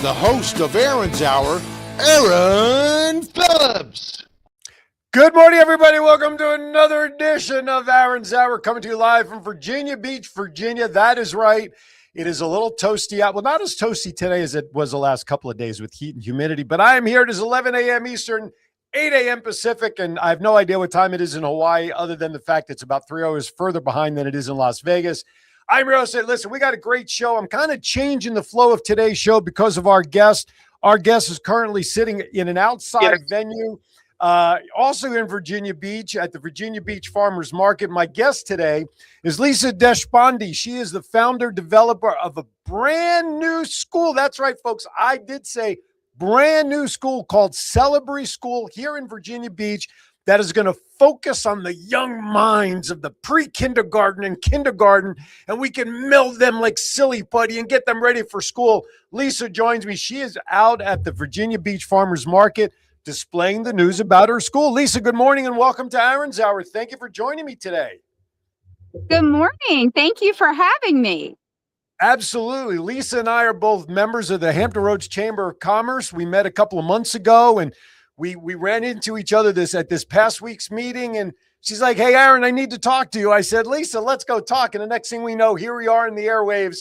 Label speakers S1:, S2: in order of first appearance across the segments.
S1: the host of Aaron's Hour, Aaron Phillips.
S2: Good morning, everybody. Welcome to another edition of Aaron's Hour, coming to you live from Virginia Beach, Virginia. That is right. It is a little toasty out. Well, not as toasty today as it was the last couple of days with heat and humidity, but I am here. It is 11 a.m. Eastern, 8 a.m. Pacific, and I have no idea what time it is in Hawaii other than the fact it's about 3 hours further behind than it is in Las Vegas. I'm Rio. Said, listen, we got a great show. I'm kind of changing the flow of today's show because of our guest. Our guest is currently sitting in an outside venue, also in Virginia Beach at the Virginia Beach Farmers Market. My guest today is Lisa Deshpande. She is the founder, developer of a brand new school. That's right, folks. I did say brand new school called Celebry School here in Virginia Beach that is going to focus on the young minds of the pre-kindergarten and kindergarten, and we can meld them like silly putty and get them ready for school. Lisa joins me. She is out at the Virginia Beach Farmers Market displaying the news about her school. Lisa, good morning and welcome to Aaron's Hour. Thank you for joining me today.
S3: Good morning. Thank you for having me.
S2: Absolutely. Lisa and I are both members of the Hampton Roads Chamber of Commerce. We met a couple of months ago, and we ran into each other at this past week's meeting, and she's like, hey, Aaron, I need to talk to you. I said, Lisa, let's go talk. And the next thing we know, here we are in the airwaves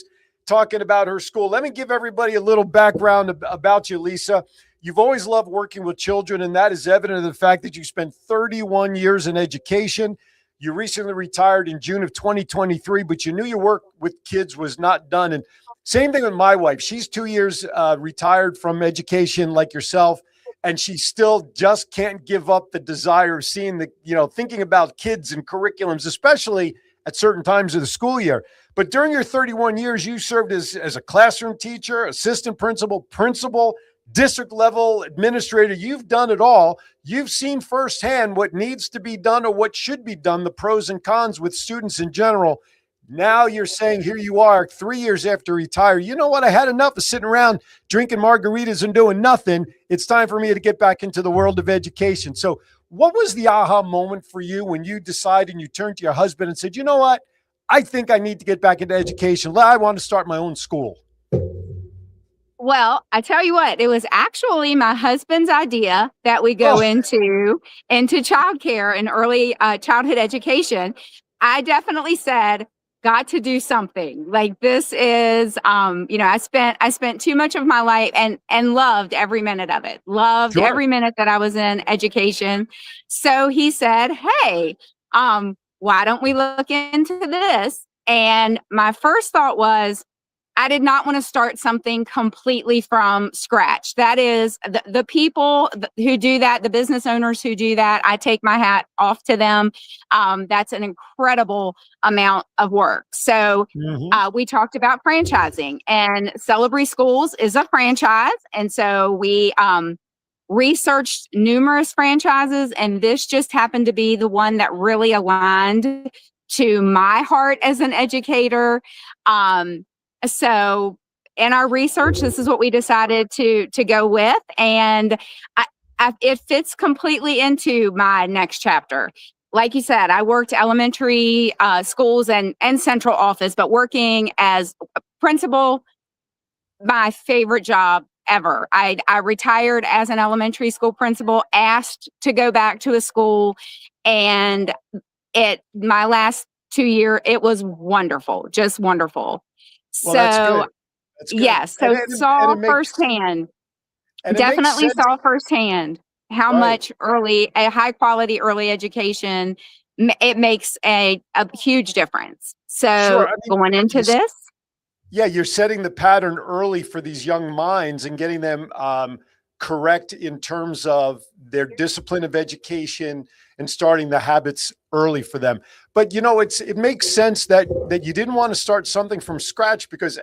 S2: talking about her school. Let me give everybody a little background about you, Lisa. You've always loved working with children, and that is evident in the fact that you spent 31 years in education. You recently retired in June of 2023, but you knew your work with kids was not done. And same thing with my wife. She's 2 years retired from education like yourself, and she still just can't give up the desire of seeing thinking about kids and curriculums, especially at certain times of the school year. But during your 31 years, you served as a classroom teacher, assistant principal, district level administrator. You've done it all. You've seen firsthand what needs to be done or what should be done, the pros and cons with students in general. Now you're saying, here you are 3 years after retire. You know what? I had enough of sitting around drinking margaritas and doing nothing. It's time for me to get back into the world of education. So what was the aha moment for you when you decided and you turned to your husband and said, you know what? I think I need to get back into education. I want to start my own school.
S3: Well, I tell you what, it was actually my husband's idea that we go into childcare and early childhood education. I definitely said, got to do something. Like this is, I spent too much of my life and loved every minute of it. Loved
S2: Sure.
S3: Every minute that I was in education. So he said, hey, why don't we look into this? And my first thought was, I did not want to start something completely from scratch. That is the people who do that, the business owners who do that, I take my hat off to them. That's an incredible amount of work. So we talked about franchising, and Celebry Schools is a franchise. And so we researched numerous franchises, and this just happened to be the one that really aligned to my heart as an educator. So in our research, this is what we decided to go with. And it fits completely into my next chapter. Like you said, I worked elementary schools and central office, but working as a principal, my favorite job ever. I retired as an elementary school principal, asked to go back to a school, and my last 2 years, it was wonderful, just wonderful.
S2: Well,
S3: that's good. Yes. So saw firsthand, definitely saw firsthand how much a high quality early education, it makes a huge difference. So going into this.
S2: Yeah, you're setting the pattern early for these young minds and getting them correct in terms of their discipline of education and starting the habits early for them. But it makes sense that you didn't want to start something from scratch because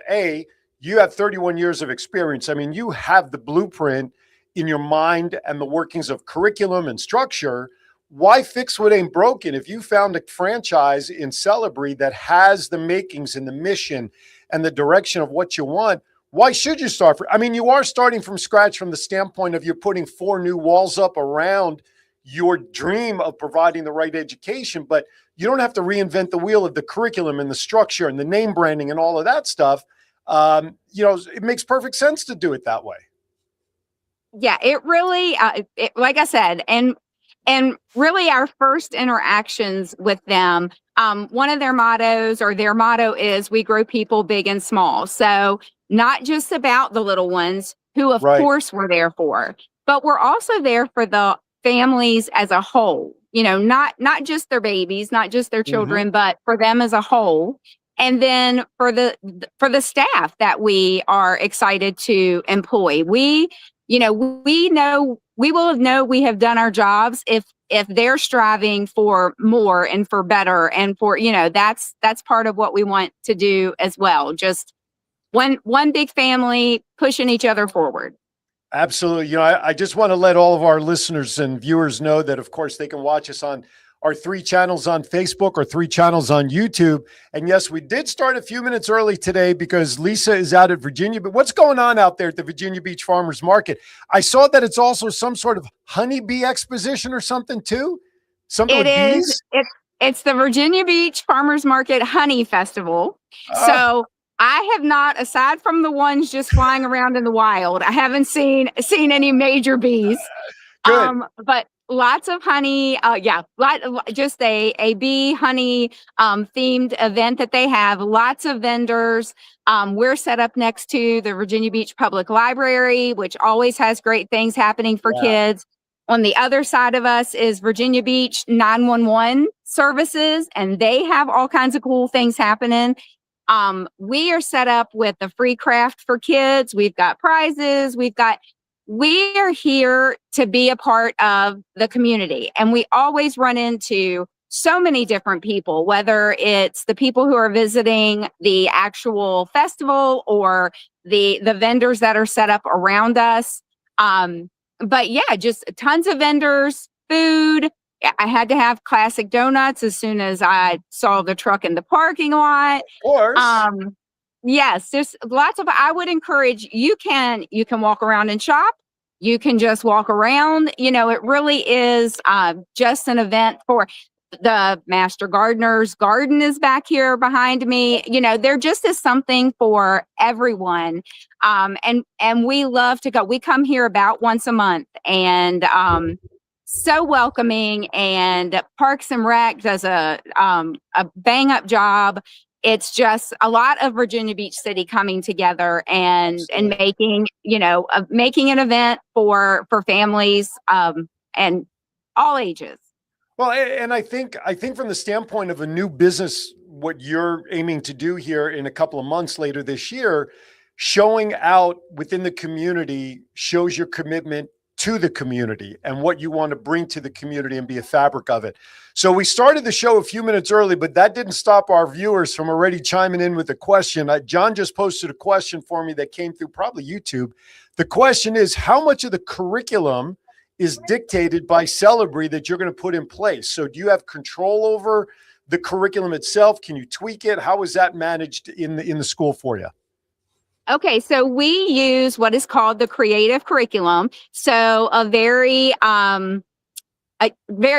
S2: you have 31 years of experience. I mean, you have the blueprint in your mind and the workings of curriculum and structure. Why fix what ain't broken? If you found a franchise in Celebry that has the makings and the mission and the direction of what you want, why should you start? You are starting from scratch from the standpoint of you're putting 4 new walls up around your dream of providing the right education, but you don't have to reinvent the wheel of the curriculum and the structure and the name branding and all of that stuff. It makes perfect sense to do it that way.
S3: Yeah, it really, like I said, and really our first interactions with them, one of their mottos or their motto is we grow people big and small. So not just about the little ones who of
S2: Right.
S3: course we're there for, but we're also there for the families as a whole, not just their babies, not just their children, but for them as a whole. And then for the staff that we are excited to employ, we know we have done our jobs if they're striving for more and for better and for, that's part of what we want to do as well. Just one big family pushing each other forward.
S2: Absolutely. I just want to let all of our listeners and viewers know that, of course, they can watch us on our 3 channels on Facebook or 3 channels on YouTube. And yes, we did start a few minutes early today because Lisa is out at Virginia. But what's going on out there at the Virginia Beach Farmers Market? I saw that it's also some sort of honeybee exposition or something too. Something with bees?
S3: It's the Virginia Beach Farmers Market Honey Festival. So I have not, aside from the ones just flying around in the wild, I haven't seen any major bees.
S2: Good.
S3: But lots of honey. Just a bee honey themed event that they have. Lots of vendors. We're set up next to the Virginia Beach Public Library, which always has great things happening for kids. On the other side of us is Virginia Beach 911 services, and they have all kinds of cool things happening. We are set up with a free craft for kids. We've got prizes. We are here to be a part of the community. And we always run into so many different people, whether it's the people who are visiting the actual festival or the vendors that are set up around us. But yeah, just tons of vendors, food. I had to have classic donuts as soon as I saw the truck in the parking lot.
S2: Of course.
S3: Yes, there's lots of, I would encourage, you can walk around and shop. You can just walk around. It really is just an event for the Master Gardener's Garden is back here behind me. There just is something for everyone. And we love to go. We come here about once a month, and so welcoming, and Parks and Rec does a bang up job. It's just a lot of Virginia Beach City coming together and making an event for families and all ages.
S2: Well, and I think from the standpoint of a new business, what you're aiming to do here in a couple of months later this year, showing out within the community shows your commitment to the community and what you want to bring to the community and be a fabric of it. So we started the show a few minutes early, but that didn't stop our viewers from already chiming in with a question. John just posted a question for me that came through probably YouTube. The question is, how much of the curriculum is dictated by Celebree that you're going to put in place? So do you have control over the curriculum itself? Can you tweak it? How is that managed in the school for you?
S3: Okay, so we use what is called the creative curriculum. So a very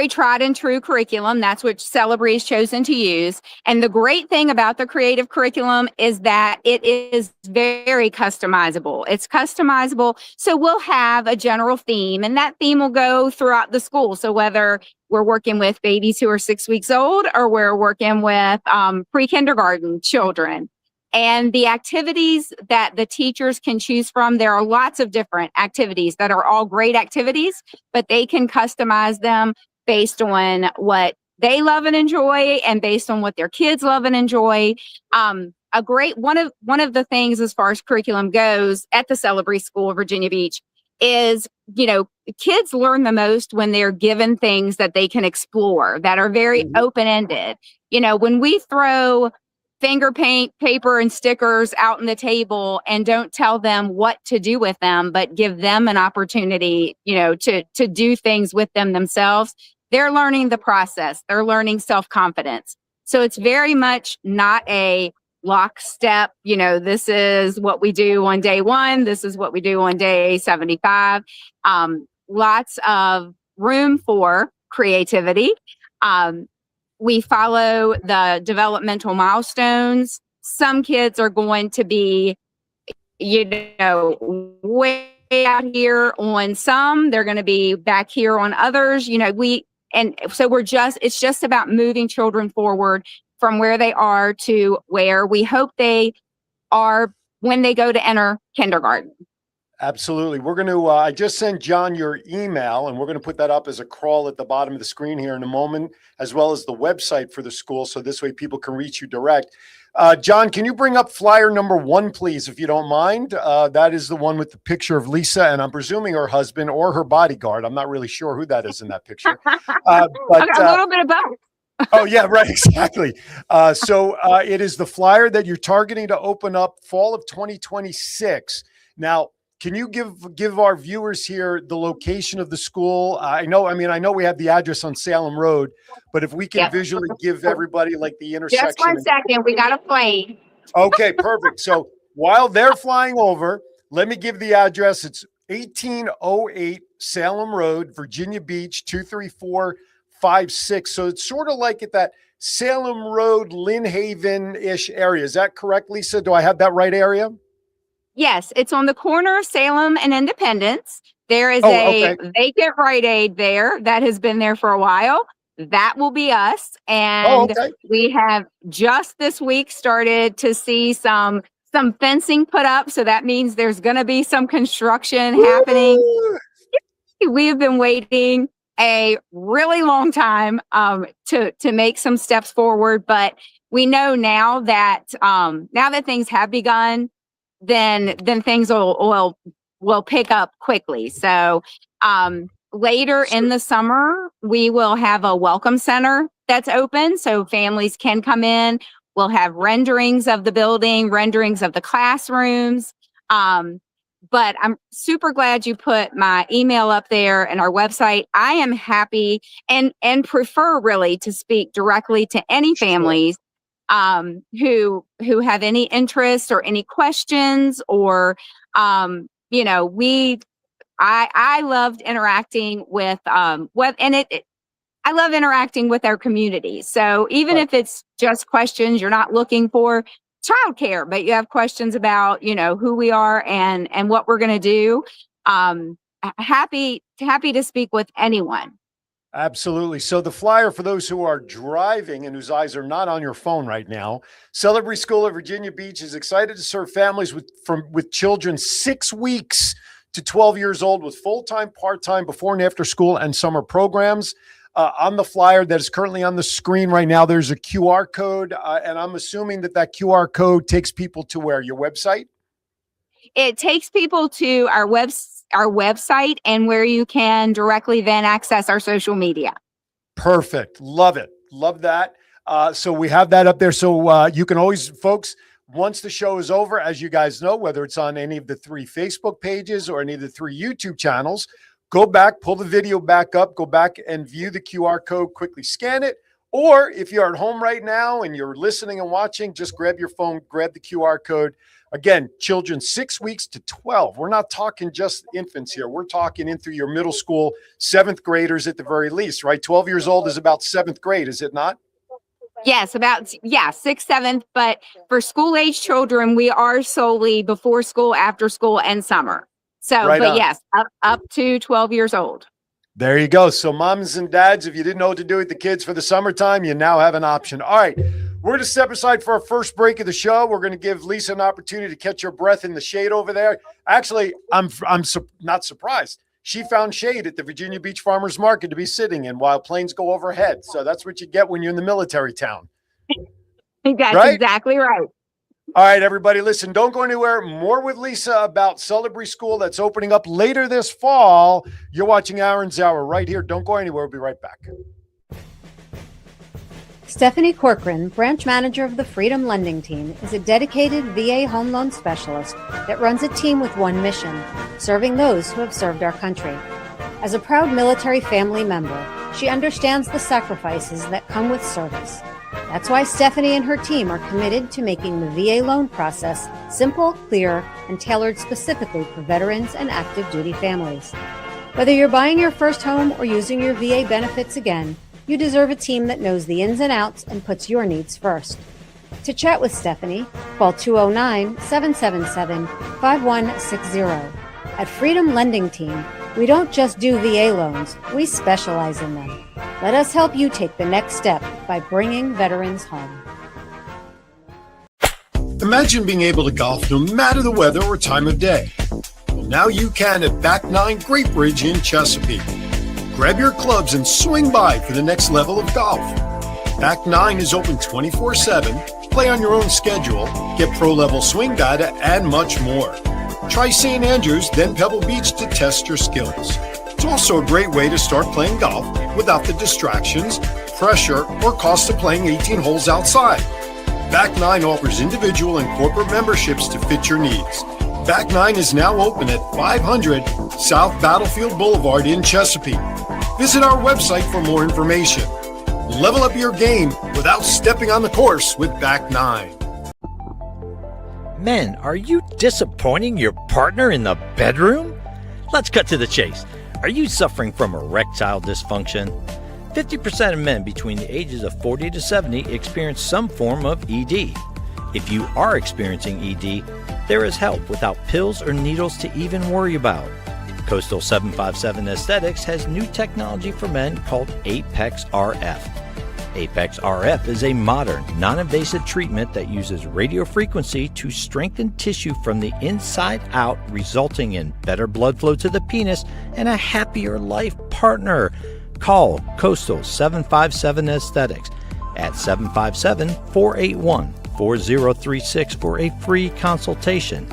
S3: tried and true curriculum. That's what Celebree has chosen to use. And the great thing about the creative curriculum is that it is very customizable. It's customizable. So we'll have a general theme, and that theme will go throughout the school. So whether we're working with babies who are 6 weeks old or we're working with pre-kindergarten children, and the activities that the teachers can choose from, there are lots of different activities that are all great activities, but they can customize them based on what they love and enjoy and based on what their kids love and enjoy. A great one of the things as far as curriculum goes at the Celebree School of Virginia Beach is, kids learn the most when they're given things that they can explore that are very open-ended. When we throw finger paint, paper, and stickers out on the table and don't tell them what to do with them, but give them an opportunity, to do things with them themselves, they're learning the process. They're learning self-confidence. So it's very much not a lockstep, this is what we do on day 1. This is what we do on day 75. Lots of room for creativity. We follow the developmental milestones. Some kids are going to be way out here on some, they're going to be back here on others. And so it's just about moving children forward from where they are to where we hope they are when they go to enter kindergarten.
S2: Absolutely. We're going to, I just sent John your email, and we're going to put that up as a crawl at the bottom of the screen here in a moment, as well as the website for the school. So this way people can reach you direct. John, can you bring up flyer number 1, please, if you don't mind? That is the one with the picture of Lisa, and I'm presuming her husband or her bodyguard. I'm not really sure who that is in that picture.
S3: But a little bit of both.
S2: Oh, yeah, right. Exactly. So it is the flyer that you're targeting to open up fall of 2026. Now, can you give our viewers here the location of the school? I know we have the address on Salem Road, but if we can visually give everybody like the intersection.
S3: Just 1 second. We got a plane.
S2: Okay, perfect. So while they're flying over, let me give the address. It's 1808 Salem Road, Virginia Beach, 23456. So it's sort of like at that Salem Road, Lynn Haven-ish area. Is that correct, Lisa? Do I have that right area?
S3: Yes, it's on the corner of Salem and Independence. There is a vacant Rite Aid there that has been there for a while. That will be us. And we have just this week started to see some fencing put up. So that means there's going to be some construction happening. We have been waiting a really long time to make some steps forward. But we know now that things have begun, then things will pick up quickly. So later in the summer, we will have a welcome center that's open so families can come in. We'll have renderings of the building, renderings of the classrooms. But I'm super glad you put my email up there and our website. I am happy and prefer really to speak directly to any families who have any interest or any questions or, I loved interacting with, I love interacting with our community. So even if it's just questions, you're not looking for childcare, but you have questions about, who we are and what we're going to do. Happy to speak with anyone.
S2: Absolutely. So the flyer for those who are driving and whose eyes are not on your phone right now, Celebrity School of Virginia Beach is excited to serve families with children 6 weeks to 12 years old with full-time, part-time, before and after school and summer programs. On the flyer that is currently on the screen right now, there's a QR code, and I'm assuming that QR code takes people to where? Your website?
S3: It takes people to our website and where you can directly then access our social media.
S2: Perfect. Love it. Love that. So we have that up there. So you can always, folks, once the show is over, as you guys know, whether it's on any of the 3 Facebook pages or any of the 3 YouTube channels, go back, pull the video back up, go back and view the QR code, quickly scan it. Or if you're at home right now and you're listening and watching, just grab your phone, grab the QR code. Again, children 6 weeks to 12. We're not talking just infants here. We're talking in through your middle school, 7th graders at the very least, right? 12 years old is about 7th grade, is it not?
S3: Yes, 6th, 7th. But for school age children, we are solely before school, after school, and summer. So, right but on. Yes, up to 12 years old.
S2: There you go. So moms and dads, if you didn't know what to do with the kids for the summertime, you now have an option. All right. We're going to step aside for our first break of the show. We're going to give Lisa an opportunity to catch her breath in the shade over there. Actually, I'm not surprised. She found shade at the Virginia Beach Farmers Market to be sitting in while planes go overhead. So that's what you get when you're in the military town.
S3: That's right? Exactly right.
S2: All right, everybody, listen, don't go anywhere. More with Lisa about Celebrity School that's opening up later this fall. You're watching Aaron's Hour right here. Don't go anywhere. We'll be right back.
S4: Stephanie Corcoran, branch manager of the Freedom Lending Team, is a dedicated VA home loan specialist that runs a team with one mission, serving those who have served our country. As a proud military family member, she understands the sacrifices that come with service. That's why Stephanie and her team are committed to making the VA loan process simple, clear, and tailored specifically for veterans and active duty families. Whether you're buying your first home or using your VA benefits again, you deserve a team that knows the ins and outs and puts your needs first. To chat with Stephanie, call 209-777-5160. At Freedom Lending Team, we don't just do VA loans, we specialize in them. Let us help you take the next step by bringing veterans home.
S2: Imagine being able to golf no matter the weather or time of day. Well, now you can at Back 9 Great Bridge in Chesapeake. Grab your clubs and swing by for the next level of golf. Back 9 is open 24/7, play on your own schedule, get pro-level swing data, and much more. Try St. Andrews, then Pebble Beach to test your skills. It's also a great way to start playing golf without the distractions, pressure, or cost of playing 18 holes outside. Back 9 offers individual and corporate memberships to fit your needs. Back 9 is now open at 500 South Battlefield Boulevard in Chesapeake. Visit our website for more information. Level up your game without stepping on the course with Back 9.
S5: Men, are you disappointing your partner in the bedroom? Let's cut to the chase. Are you suffering from erectile dysfunction? 50% of men between the ages of 40 to 70 experience some form of ED. If you are experiencing ED, there is help without pills or needles to even worry about. Coastal 757 Aesthetics has new technology for men called Apex RF. Apex RF is a modern, non-invasive treatment that uses radio frequency to strengthen tissue from the inside out, resulting in better blood flow to the penis and a happier life partner. Call Coastal 757 Aesthetics at 757-481-4036 for a free consultation.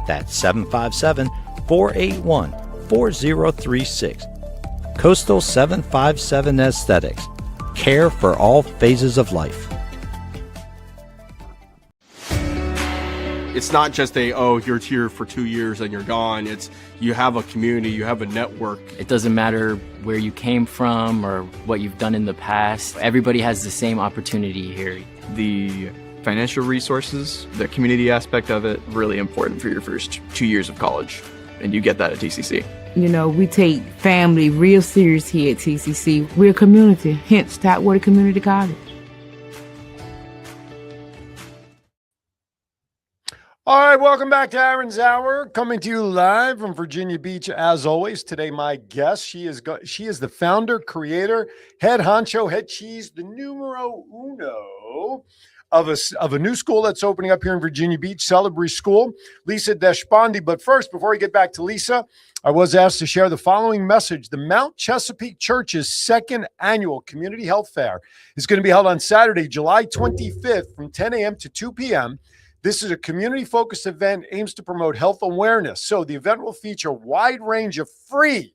S5: That's 757-481-4036. Coastal 757 Aesthetics. Care for all phases of life.
S6: It's not just you're here for 2 years and you're gone. It's you have a community, you have a network.
S7: It doesn't matter where you came from or what you've done in the past. Everybody has the same opportunity here.
S8: The financial resources, the community aspect of it, really important for your first 2 years of college. And you get that at TCC.
S9: You know, we take family real serious here at TCC. We're a community, hence Tapwater Community College.
S2: All right, welcome back to Aaron's Hour, coming to you live from Virginia Beach. As always, today my guest, she is the founder, creator, head honcho, head cheese, the numero uno of a new school that's opening up here in Virginia Beach, Celebry School, Lisa Deshpande. But first, before we get back to Lisa, I was asked to share the following message. The Mount Chesapeake Church's second annual Community Health Fair is going to be held on Saturday, July 25th from 10 a.m. to 2 p.m. This is a community-focused event, aims to promote health awareness. So the event will feature a wide range of free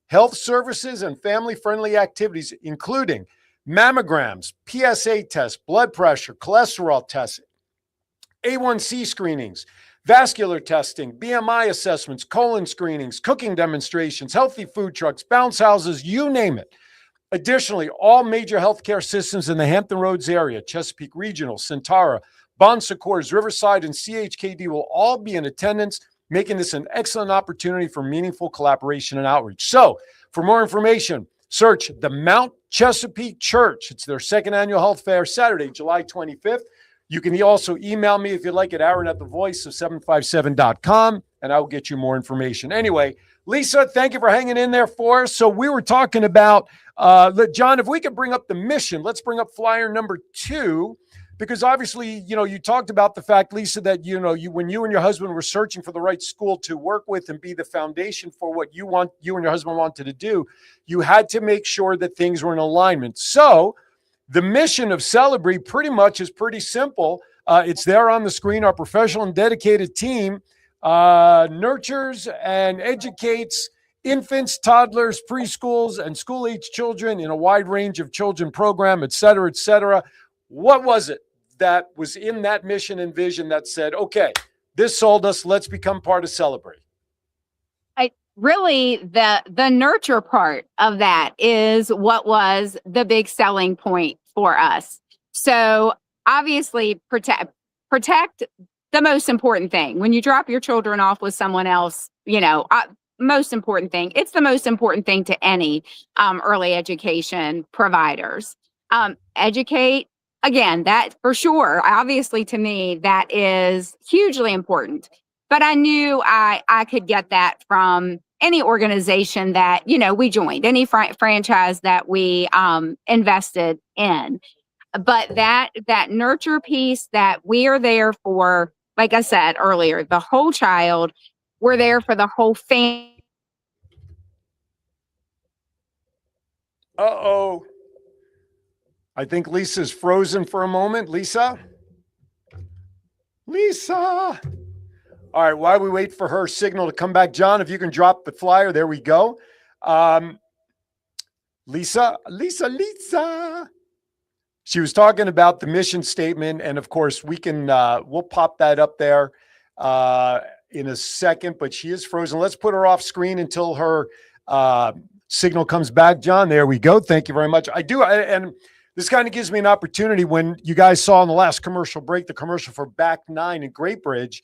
S2: health services and family-friendly activities, including mammograms, PSA tests, blood pressure, cholesterol tests, A1C screenings, vascular testing, BMI assessments, colon screenings, cooking demonstrations, healthy food trucks, bounce houses, you name it. Additionally, all major healthcare systems in the Hampton Roads area, Chesapeake Regional, Centara, Bon Secours, Riverside, and CHKD will all be in attendance, making this an excellent opportunity for meaningful collaboration and outreach. So, for more information, search the Mount Chesapeake Church. It's their second annual health fair, Saturday, July 25th. You can also email me if you'd like at aaron@thevoiceof757.com, and I will get you more information. Anyway, Lisa, thank you for hanging in there for us. So we were talking about, John, if we could bring up the mission, let's bring up flyer number 2. Because obviously, you talked about the fact, Lisa, that, when you and your husband were searching for the right school to work with and be the foundation for what you and your husband wanted to do, you had to make sure that things were in alignment. So the mission of Celebry pretty much is pretty simple. It's there on the screen. Our professional and dedicated team nurtures and educates infants, toddlers, preschools, and school-age children in a wide range of children program, et cetera, et cetera. What was it that was in that mission and vision that said, okay, this sold us, let's become part of Celebry?
S3: Really, the nurture part of that is what was the big selling point for us. So obviously protect the most important thing. When you drop your children off with someone else, most important thing. It's the most important thing to any early education providers. Educate, again, that for sure, obviously to me, that is hugely important. But I knew I could get that from any organization that, we joined, any franchise that we invested in. But that nurture piece, that we are there for, like I said earlier, the whole child, we're there for the whole family.
S2: Uh-oh. I think Lisa's frozen for a moment. Lisa? Lisa? All right, while we wait for her signal to come back, John, if you can drop the flyer, there we go. Lisa. She was talking about the mission statement, and of course, we'll pop that up there in a second, but she is frozen. Let's put her off screen until her signal comes back. John, there we go. Thank you very much. And this kind of gives me an opportunity. When you guys saw in the last commercial break, the commercial for Back 9 in Great Bridge,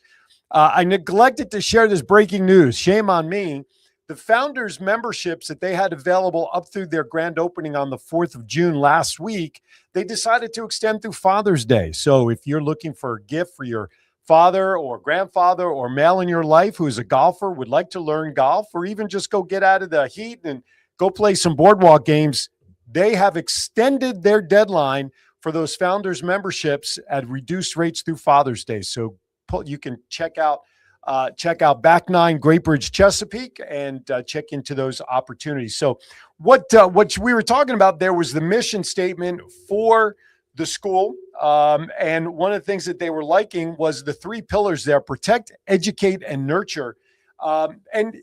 S2: I neglected to share this breaking news. Shame on me. The founders memberships that they had available up through their grand opening on the 4th of June last week, they decided to extend through Father's Day. So if you're looking for a gift for your father or grandfather or male in your life who is a golfer, would like to learn golf, or even just go get out of the heat and go play some boardwalk games, they have extended their deadline for those founders memberships at reduced rates through Father's Day. So you can check out Back 9 Great Bridge Chesapeake and check into those opportunities. So what we were talking about there was the mission statement for the school. And one of the things that they were liking was the 3 pillars there: protect, educate, and nurture. And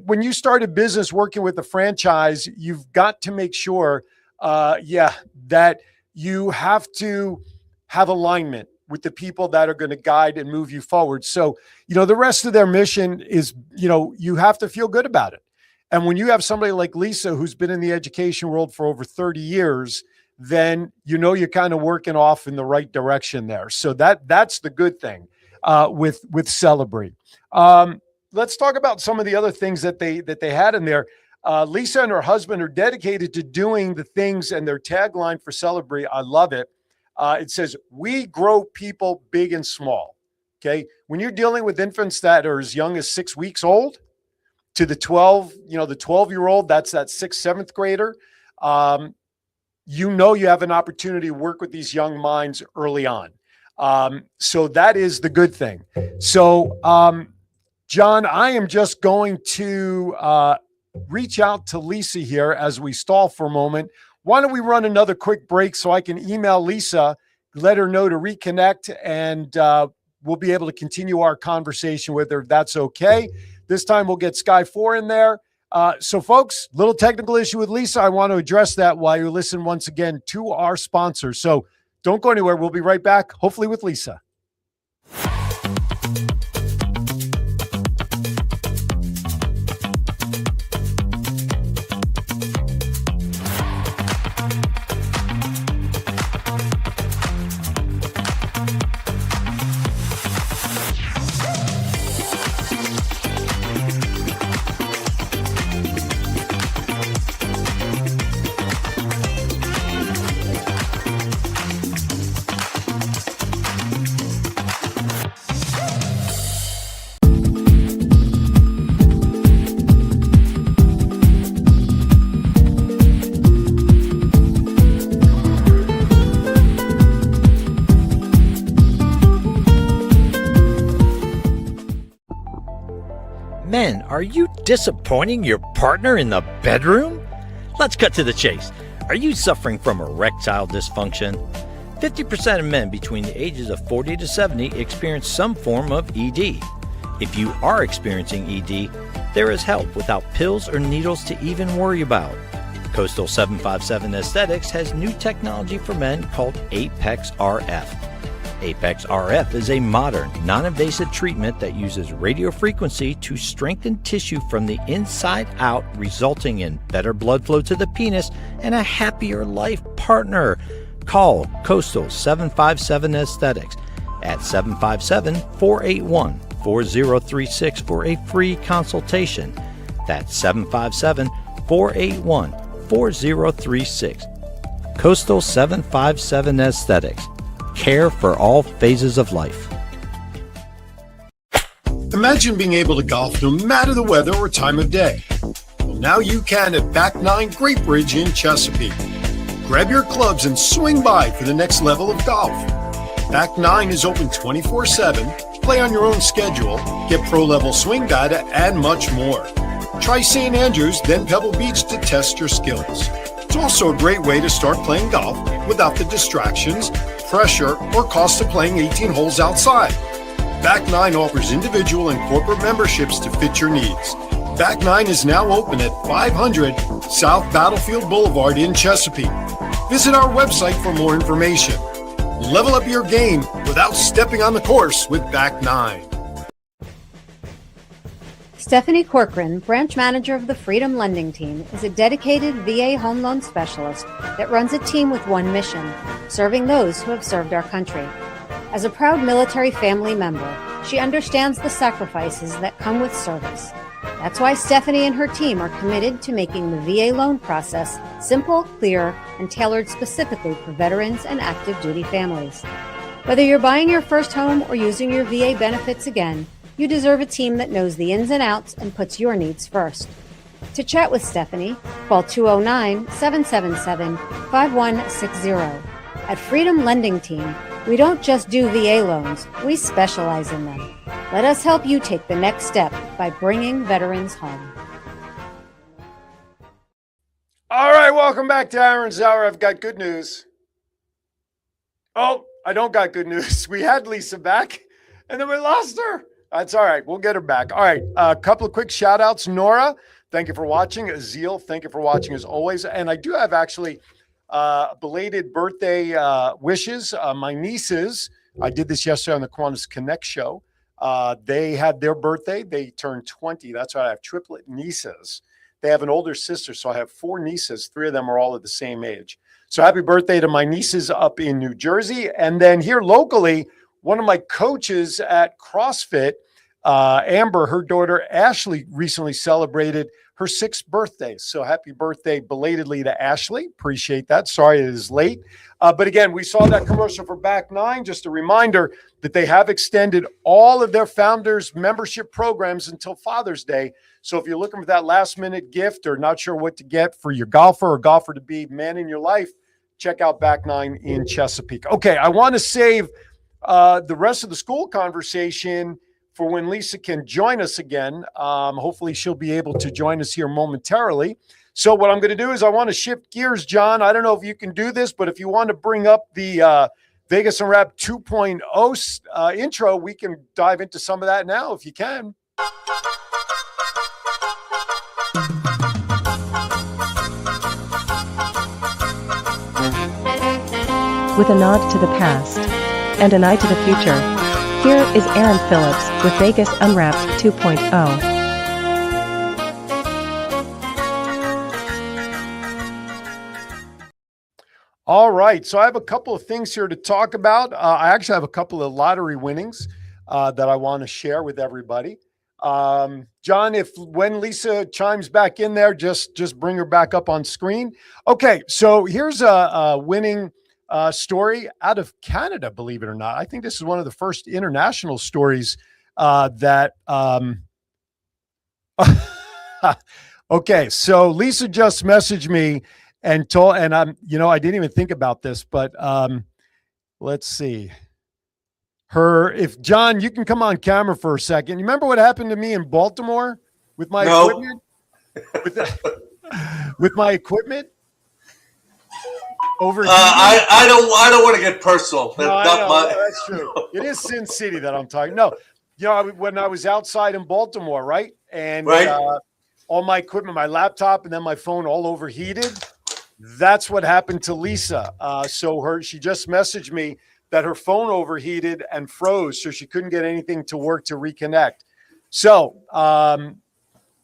S2: when you start a business working with a franchise, you've got to make sure, that you have to have alignment with the people that are going to guide and move you forward. So, the rest of their mission is, you have to feel good about it. And when you have somebody like Lisa, who's been in the education world for over 30 years, then, you're kind of working off in the right direction there. So that's the good thing with Celebrate. Let's talk about some of the other things that they had in there. Lisa and her husband are dedicated to doing the things, and their tagline for Celebrate, I love it. It says, "We grow people big and small." Okay. When you're dealing with infants that are as young as 6 weeks old to the 12-year-old, that's that 6th, 7th grader. You have an opportunity to work with these young minds early on. So that is the good thing. So, John, I am just going to reach out to Lisa here as we stall for a moment. Why don't we run another quick break so I can email Lisa, let her know to reconnect, and we'll be able to continue our conversation with her if that's okay. This time we'll get Sky 4 in there. So, folks, little technical issue with Lisa. I want to address that while you listen once again to our sponsor. So don't go anywhere. We'll be right back, hopefully with Lisa.
S5: Men, are you disappointing your partner in the bedroom? Let's cut to the chase. Are you suffering from erectile dysfunction? 50% of men between the ages of 40 to 70 experience some form of ED. If you are experiencing ED, there is help without pills or needles to even worry about. Coastal 757 Aesthetics has new technology for men called Apex RF. Apex RF is a modern, non-invasive treatment that uses radio frequency to strengthen tissue from the inside out, resulting in better blood flow to the penis and a happier life partner. Call Coastal 757 Aesthetics at 757-481-4036 for a free consultation. That's 757-481-4036. Coastal 757 Aesthetics. Care for all phases of life.
S2: Imagine being able to golf no matter the weather or time of day. Well, now you can at Back 9 Great Bridge in Chesapeake. Grab your clubs and swing by for the next level of golf. Back 9 is open 24/7. Play on your own schedule, get pro-level swing data, and much more. Try St. Andrews, then Pebble Beach to test your skills. It's also a great way to start playing golf without the distractions, pressure, or cost of playing 18 holes outside. Back 9 offers individual and corporate memberships to fit your needs. Back 9 is now open at 500 South Battlefield Boulevard in Chesapeake. Visit our website for more information. Level up your game without stepping on the course with Back 9.
S4: Stephanie Corcoran, branch manager of the Freedom Lending Team, is a dedicated VA home loan specialist that runs a team with one mission, serving those who have served our country. As a proud military family member, she understands the sacrifices that come with service. That's why Stephanie and her team are committed to making the VA loan process simple, clear, and tailored specifically for veterans and active duty families. Whether you're buying your first home or using your VA benefits again, you deserve a team that knows the ins and outs and puts your needs first. To chat with Stephanie, call 209-777-5160. At Freedom Lending Team, we don't just do VA loans, we specialize in them. Let us help you take the next step by bringing veterans home.
S2: All right, welcome back to Aaron's Hour. I've got good news. Oh, I don't got good news. We had Lisa back, and then we lost her. That's all right. We'll get her back. All right, a couple of quick shout-outs. Nora, thank you for watching. Azil, thank you for watching as always. And I do have actually belated birthday wishes. My nieces, I did this yesterday on the Kiwanis Connect show. They had their birthday. They turned 20. That's why I have triplet nieces. They have an older sister, so I have 4 nieces. 3 of them are all at the same age. So happy birthday to my nieces up in New Jersey. And then here locally, one of my coaches at CrossFit, Amber, her daughter Ashley recently celebrated her 6th birthday. So happy birthday belatedly to Ashley. Appreciate that. Sorry it is late. But again, we saw that commercial for Back 9. Just a reminder that they have extended all of their founders' membership programs until Father's Day. So if you're looking for that last minute gift or not sure what to get for your golfer or golfer to be man in your life, check out Back 9 in Chesapeake. Okay, I want to save the rest of the school conversation for when Lisa can join us again. Hopefully she'll be able to join us here momentarily. So what I'm going to do is I want to shift gears, John. I don't know if you can do this, but if you want to bring up the Vegas Unwrapped 2.0 intro, we can dive into some of that now if you can.
S10: With a nod to the past and an eye to the future, here is Aaron Phillips with Vegas Unwrapped 2.0.
S2: All right, so I have a couple of things here to talk about. I actually have a couple of lottery winnings that I want to share with everybody. John, when Lisa chimes back in there, just bring her back up on screen. Okay, so here's a winning story out of Canada, believe it or not. I think this is one of the first international stories that okay, so Lisa just messaged me and I didn't even think about this, but let's see. If John, you can come on camera for a second. You remember what happened to me in Baltimore with my equipment? With my equipment?
S11: I don't want to get personal.
S2: That's true. It is Sin City that I'm talking. No, when I was outside in Baltimore, right? And all my equipment, my laptop, and then my phone all overheated. That's what happened to Lisa. She just messaged me that her phone overheated and froze, so she couldn't get anything to work to reconnect. So,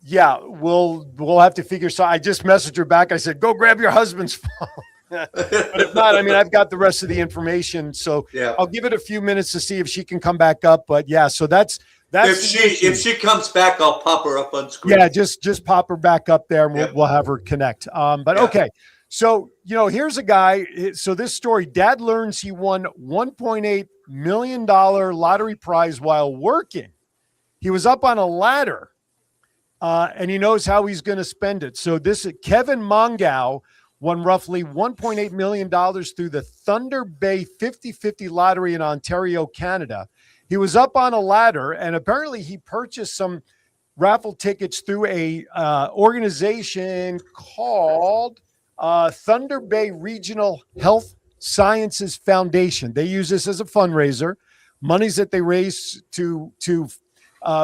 S2: we'll have to figure. So I just messaged her back. I said, "Go grab your husband's phone." But if not, I've got the rest of the information. So I'll give it a few minutes to see if she can come back up. But so that's
S11: if she comes back, I'll pop her up on screen.
S2: Yeah, just pop her back up there, and we'll have her connect. Okay. So, here's a guy. So this story, dad learns he won $1.8 million lottery prize while working. He was up on a ladder and he knows how he's going to spend it. So Kevin Mongow won roughly $1.8 million through the Thunder Bay 50/50 lottery in Ontario, Canada. He was up on a ladder and apparently he purchased some raffle tickets through a organization called Thunder Bay Regional Health Sciences Foundation. They use this as a fundraiser. Monies that they raise to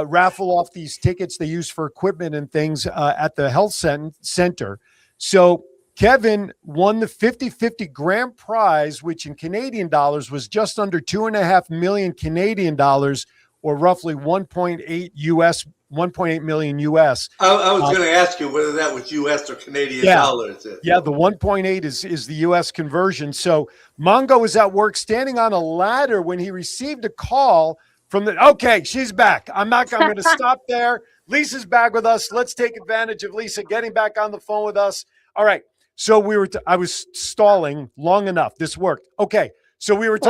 S2: raffle off these tickets they use for equipment and things at the health center. So Kevin won the 50/50 grand prize, which in Canadian dollars was just under 2.5 million Canadian dollars, or roughly 1.8 million US.
S11: I was going to ask you whether that was US or Canadian dollars.
S2: Yeah, the 1.8 is the US conversion. So Mongo was at work standing on a ladder when he received a call from okay, she's back. I'm going to stop there. Lisa's back with us. Let's take advantage of Lisa getting back on the phone with us. All right. So I was stalling long enough. This worked. Okay. So we were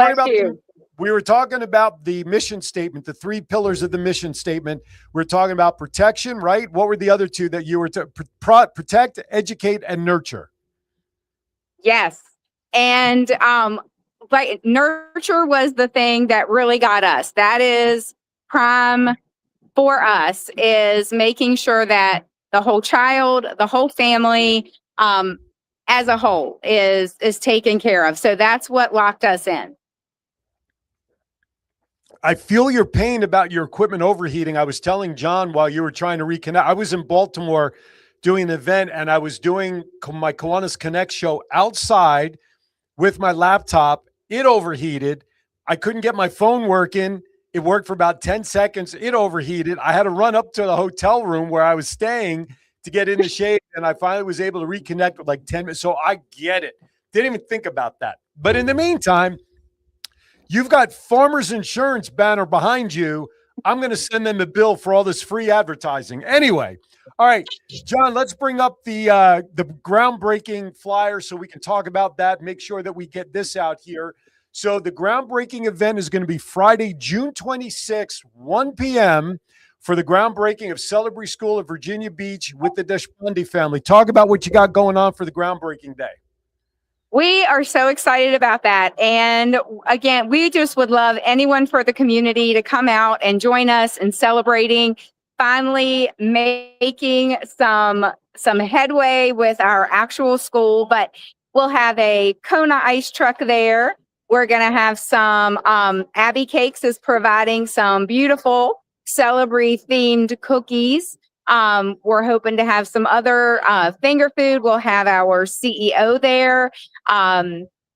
S2: talking about the mission statement, the 3 pillars of the mission statement. We're talking about protection, right? What were the other 2 that you were to protect, educate, and nurture?
S3: Yes. And but nurture was the thing that really got us. That is prime for us, is making sure that the whole child, the whole family, as a whole is taken care of. So that's what locked us in.
S2: I feel your pain about your equipment overheating. I was telling John while you were trying to reconnect. I was in Baltimore doing an event and I was doing my Kiwanis Connect show outside with my laptop. It overheated. I couldn't get my phone working. It worked for about 10 seconds. It overheated. I had to run up to the hotel room where I was staying to get in the shade, and I finally was able to reconnect with like 10 minutes. So I get it. Didn't even think about that. But in the meantime, you've got Farmers Insurance banner behind you. I'm going to send them a bill for all this free advertising. Anyway, all right, John, let's bring up the groundbreaking flyer so we can talk about that, make sure that we get this out here. So the groundbreaking event is going to be Friday, June 26th, 1 p.m., for the groundbreaking of Celebrity School of Virginia Beach with the Deshpande family. Talk about what you got going on for the groundbreaking day.
S3: We are so excited about that. And again, we just would love anyone for the community to come out and join us in celebrating, finally making some headway with our actual school. But we'll have a Kona ice truck there. We're going to have some, Abby Cakes is providing some beautiful Celebrity themed cookies. We're hoping to have some other finger food. We'll have our CEO there.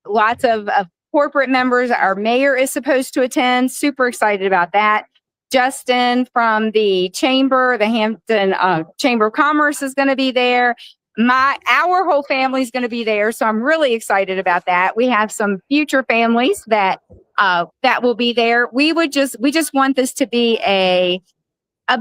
S3: Lots of corporate members. Our mayor is supposed to attend. Super excited about that. Justin from the Chamber, the Hampton Chamber of Commerce is going to be there. Our whole family is going to be there. So I'm really excited about that. We have some future families that will be there. We just want this to be a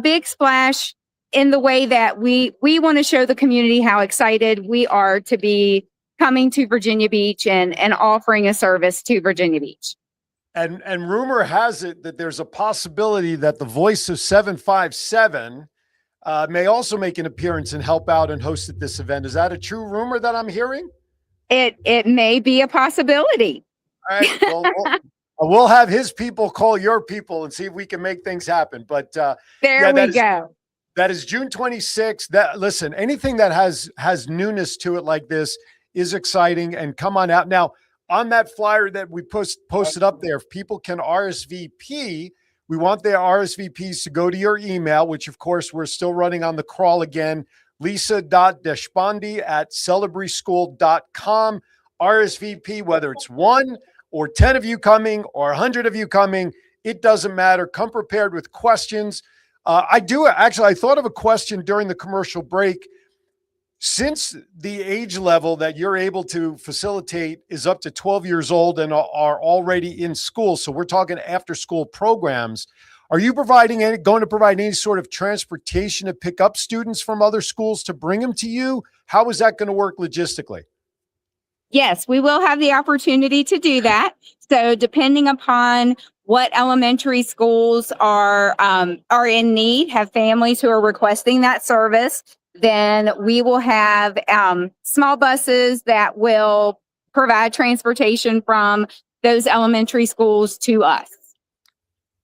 S3: big splash in the way that we want to show the community how excited we are to be coming to Virginia Beach and offering a service to Virginia Beach.
S2: And rumor has it that there's a possibility that the voice of 757 may also make an appearance and help out and host at this event. Is that a true rumor that I'm hearing?
S3: It may be a possibility.
S2: All right. Well, we'll have his people call your people and see if we can make things happen. But
S3: there we go.
S2: That is June 26th. Listen, anything that has newness to it like this is exciting, and come on out. Now, on that flyer that we posted up there, if people can RSVP, we want their RSVPs to go to your email, which of course we're still running on the crawl again, lisa.deshpande@celebryschool.com. RSVP, whether it's 1 or 10 of you coming or 100 of you coming, it doesn't matter. Come prepared with questions. I thought of a question during the commercial break. Since the age level that you're able to facilitate is up to 12 years old and are already in school, so we're talking after school programs, are you going to provide any sort of transportation to pick up students from other schools to bring them to you? How is that going to work logistically?
S3: Yes, we will have the opportunity to do that. So depending upon what elementary schools are in need, have families who are requesting that service, then we will have small buses that will provide transportation from those elementary schools to us.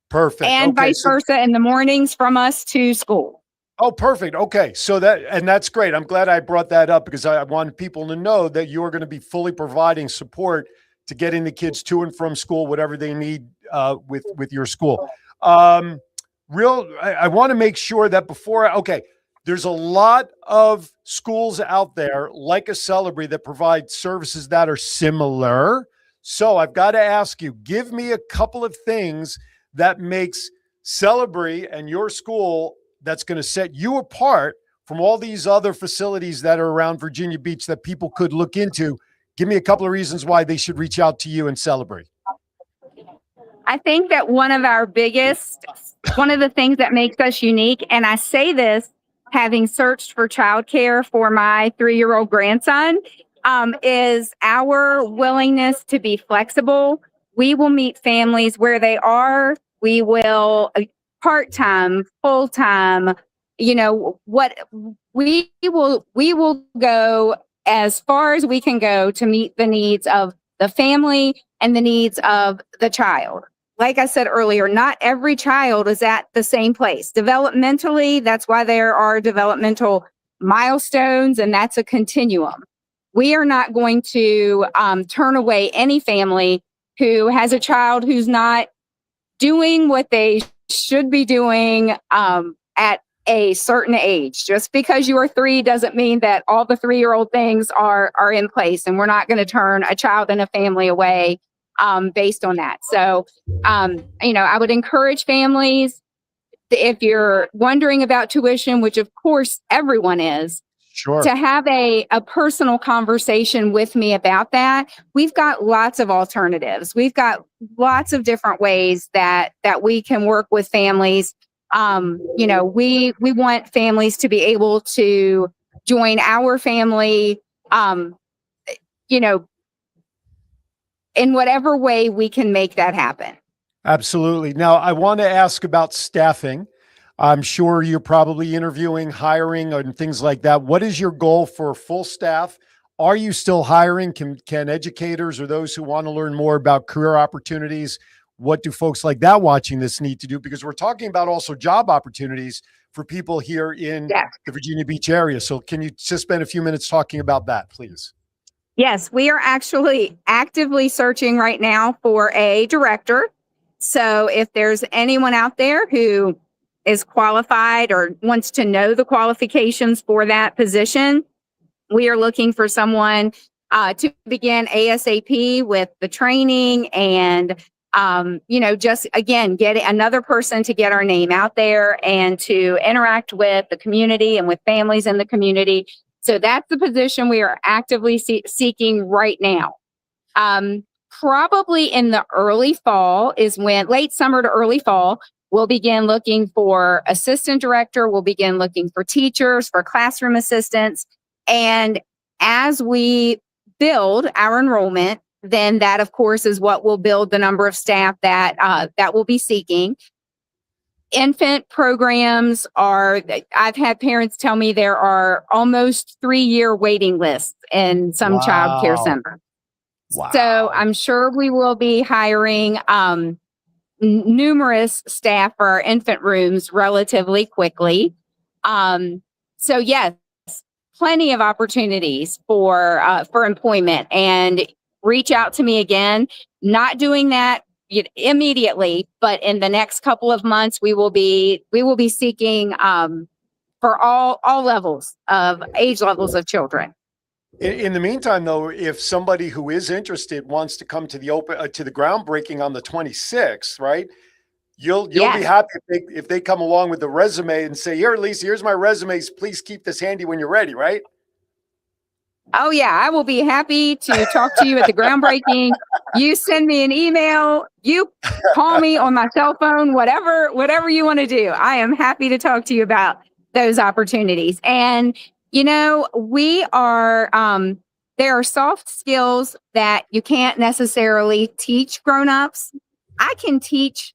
S2: Perfect.
S3: And
S2: Okay,
S3: vice versa in the mornings from us to school.
S2: Oh, perfect. Okay. So that's great. I'm glad I brought that up because I want people to know that you're going to be fully providing support to getting the kids to and from school, whatever they need with your school. I want to make sure that there's a lot of schools out there like a Celebrate that provide services that are similar. So I've got to ask you, give me a couple of things that makes Celebrate and your school that's going to set you apart from all these other facilities that are around Virginia Beach that people could look into. Give me a couple of reasons why they should reach out to you and Celebrate.
S3: I think that one of the things that makes us unique, and I say this having searched for childcare for my 3-year-old grandson, is our willingness to be flexible. We will meet families where they are. We will part-time, full-time, what we will go as far as we can go to meet the needs of the family and the needs of the child. Like I said earlier, not every child is at the same place. Developmentally, that's why there are developmental milestones, and that's a continuum. We are not going to turn away any family who has a child who's not doing what they should be doing at a certain age. Just because you are 3 doesn't mean that all the 3-year-old things are in place, and we're not going to turn a child and a family away based on that. So, I would encourage families, if you're wondering about tuition, which of course everyone is,
S2: sure,
S3: to have a personal conversation with me about that. We've got lots of alternatives. We've got lots of different ways that we can work with families. We want families to be able to join our family, in whatever way we can make that happen.
S2: Absolutely. Now, I want to ask about staffing. I'm sure you're probably interviewing, hiring, and things like that. What is your goal for full staff? Are you still hiring? Can educators or those who want to learn more about career opportunities, what do folks like that watching this need to do? Because we're talking about also job opportunities for people here in the Virginia Beach area. So can you just spend a few minutes talking about that, please?
S3: Yes, we are actually actively searching right now for a director. So if there's anyone out there who is qualified or wants to know the qualifications for that position, we are looking for someone to begin ASAP with the training and, just again, get another person to get our name out there and to interact with the community and with families in the community. So that's the position we are actively seeking right now. Probably in the early fall is when, late summer to early fall, we'll begin looking for assistant director. We'll begin looking for teachers, for classroom assistants. And as we build our enrollment, then that, of course, is what will build the number of staff that we'll be seeking. Infant programs I've had parents tell me there are almost 3-year waiting lists in some child care centers. Wow. So I'm sure we will be hiring numerous staff for our infant rooms relatively quickly. So yes, plenty of opportunities for employment, and reach out to me again. Not doing that immediately, but in the next couple of months, we will be seeking for all age levels of children.
S2: In the meantime, though, if somebody who is interested wants to come to the groundbreaking on the 26th, right? You'll be happy if they come along with the resume and say, "Here, Lisa, here's my resumes. Please keep this handy when you're ready," right?
S3: Oh yeah, I will be happy to talk to you at the groundbreaking. You send me an email, you call me on my cell phone, whatever you want to do. I am happy to talk to you about those opportunities. And we are there are soft skills that you can't necessarily teach grown-ups. I can teach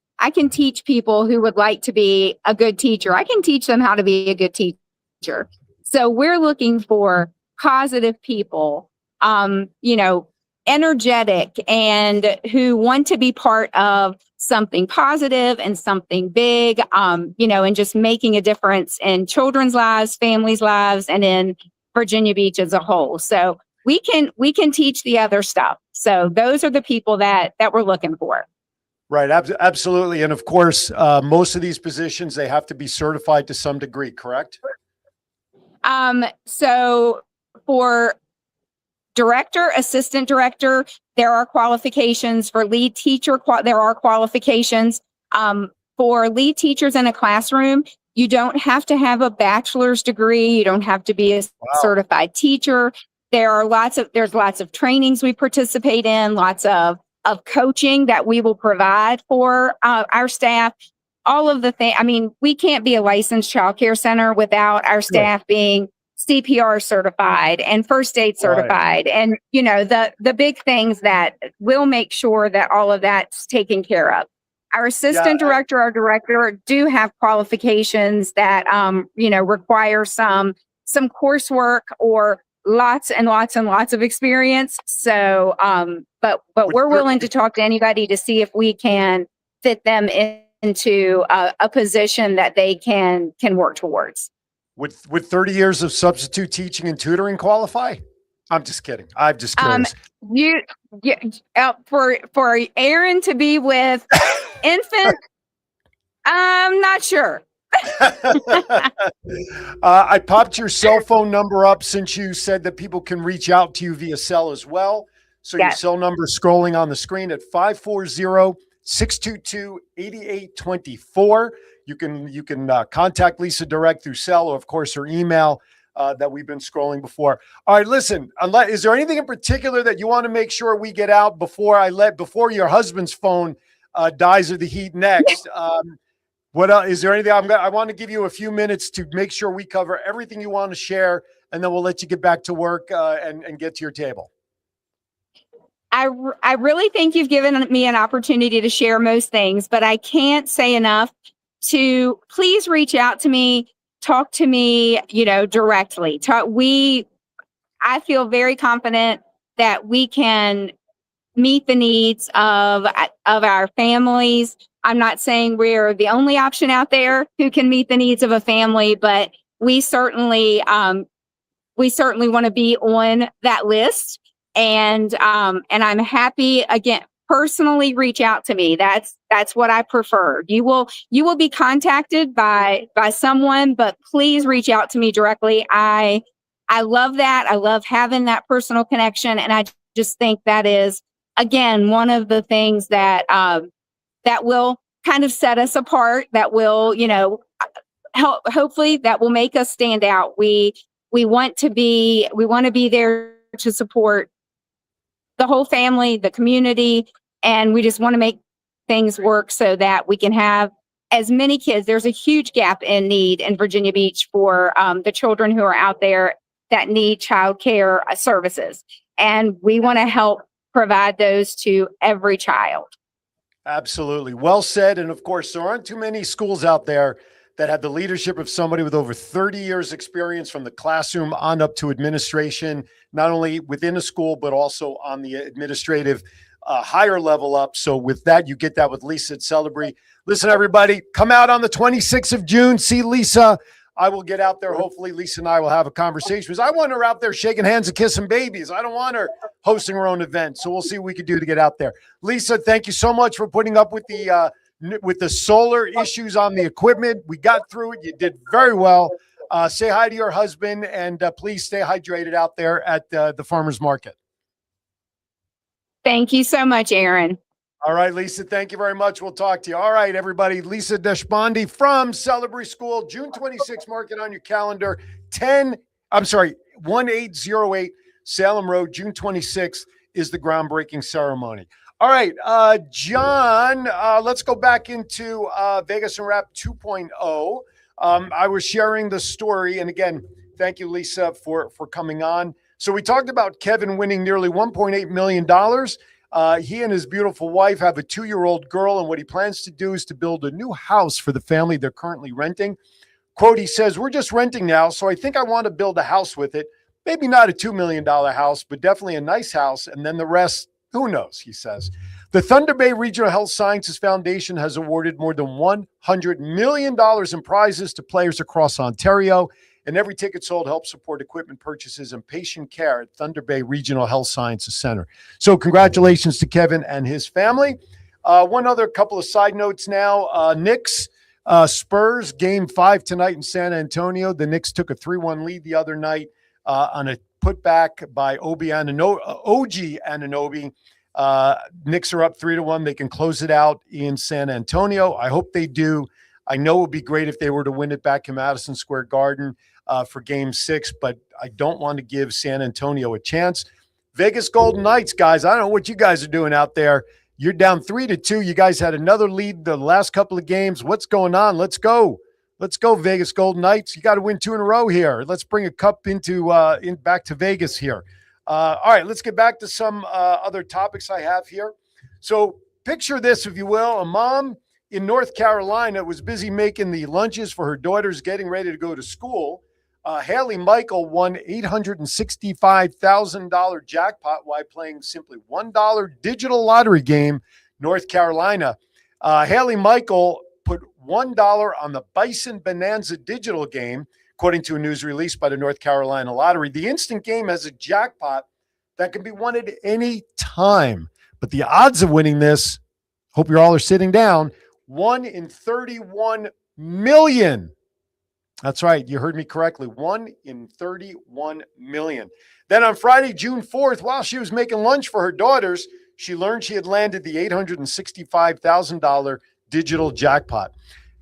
S3: people who would like to be a good teacher. I can teach them how to be a good teacher. So we're looking for positive people, energetic, and who want to be part of something positive and something big, and just making a difference in children's lives, families' lives, and in Virginia Beach as a whole. So we can teach the other stuff. So those are the people that we're looking for.
S2: Right. Absolutely. And of course, most of these positions, they have to be certified to some degree, correct?
S3: So for director, assistant director, there are qualifications. For lead teacher, there are qualifications. For lead teachers in a classroom, you don't have to have a bachelor's degree. You don't have to be a certified teacher. There's lots of trainings we participate in, lots of coaching that we will provide for our staff. All of the things. I mean, we can't be a licensed child care center without our staff being CPR certified and first aid certified. And, the big things that will make sure that all of that's taken care of. Our assistant director, our director do have qualifications that, require some coursework or lots and lots and lots of experience. So, but we're willing to talk to anybody to see if we can fit them into a position that they can work towards.
S2: Would 30 years of substitute teaching and tutoring qualify? I'm just kidding. I'm just curious.
S3: For Aaron to be with infant, I'm not sure.
S2: I popped your cell phone number up since you said that people can reach out to you via cell as well. So your cell number is scrolling on the screen at 540-622-8824. You can contact Lisa direct through cell, or of course her email that we've been scrolling before. All right, listen, is there anything in particular that you want to make sure we get out before your husband's phone dies of the heat next? What else? Is there anything? I want to give you a few minutes to make sure we cover everything you want to share, and then we'll let you get back to work and get to your table.
S3: I really think you've given me an opportunity to share most things, but I can't say enough to please reach out to me, talk to me, directly. I feel very confident that we can meet the needs of our families. I'm not saying we're the only option out there who can meet the needs of a family, but we certainly want to be on that list. And I'm happy, again, personally reach out to me. That's what I prefer. You will be contacted by someone, but please reach out to me directly. I love that. I love having that personal connection. And I just think that is, again, one of the things that will kind of set us apart, that will, hopefully that will make us stand out. We want to be there to support the whole family, the community, and we just want to make things work so that we can have as many kids. There's a huge gap in need in Virginia Beach for the children who are out there that need child care services. And we want to help provide those to every child.
S2: Absolutely. Well said. And of course, there aren't too many schools out there that have the leadership of somebody with over 30 years experience from the classroom on up to administration, not only within a school, but also on the administrative higher level up. So with that, you get that with Lisa at Celebree. Listen, everybody, come out on the 26th of June. See Lisa. I will get out there. Hopefully Lisa and I will have a conversation, because I want her out there shaking hands and kissing babies. I don't want her hosting her own event. So we'll see what we can do to get out there. Lisa, thank you so much for putting up with the solar issues on the equipment. We got through it. You did very well. Say hi to your husband, and please stay hydrated out there at the farmer's market.
S3: Thank you so much, Aaron.
S2: All right, Lisa, thank you very much. We'll talk to you. All right, everybody. Lisa Deshpande from Celebree School, June 26th. Mark it on your calendar. 1808 Salem Road, June 26th is the groundbreaking ceremony. All right, John, let's go back into Vegas Unwrapped 2.0. I was sharing the story, and again, thank you, Lisa, for coming on. So we talked about Kevin winning nearly $1.8 million. He and his beautiful wife have a 2-year-old girl, and what he plans to do is to build a new house for the family they're currently renting. Quote, he says, we're just renting now, so I think I want to build a house with it. Maybe not a $2 million house, but definitely a nice house, and then the rest, who knows, he says. The Thunder Bay Regional Health Sciences Foundation has awarded more than $100 million in prizes to players across Ontario, and every ticket sold helps support equipment purchases and patient care at Thunder Bay Regional Health Sciences Center. So congratulations to Kevin and his family. One other couple of side notes now. Knicks, Spurs, Game 5 tonight in San Antonio. The Knicks took a 3-1 lead the other night on a putback by OG Anunoby. Knicks are up 3-1. They can close it out in San Antonio. I hope they do. I know it would be great if they were to win it back in Madison Square Garden for Game 6, but I don't want to give San Antonio a chance. Vegas Golden Knights, guys, I don't know what you guys are doing out there. You're down 3-2. You guys had another lead the last couple of games. What's going on? Let's go. Let's go, Vegas Golden Knights. You got to win 2 in a row here. Let's bring a cup into back to Vegas here. All right, let's get back to some other topics I have here. So picture this, if you will. A mom in North Carolina was busy making the lunches for her daughters getting ready to go to school. Haley Michael won $865,000 jackpot while playing simply $1 digital lottery game, North Carolina. Haley Michael put $1 on the Bison Bonanza digital game, according to a news release by the North Carolina Lottery. The instant game has a jackpot that can be won at any time. But the odds of winning this, hope you all are sitting down, 1 in 31 million. That's right. You heard me correctly. 1 in 31 million. Then on Friday, June 4th, while she was making lunch for her daughters, she learned she had landed the $865,000 digital jackpot.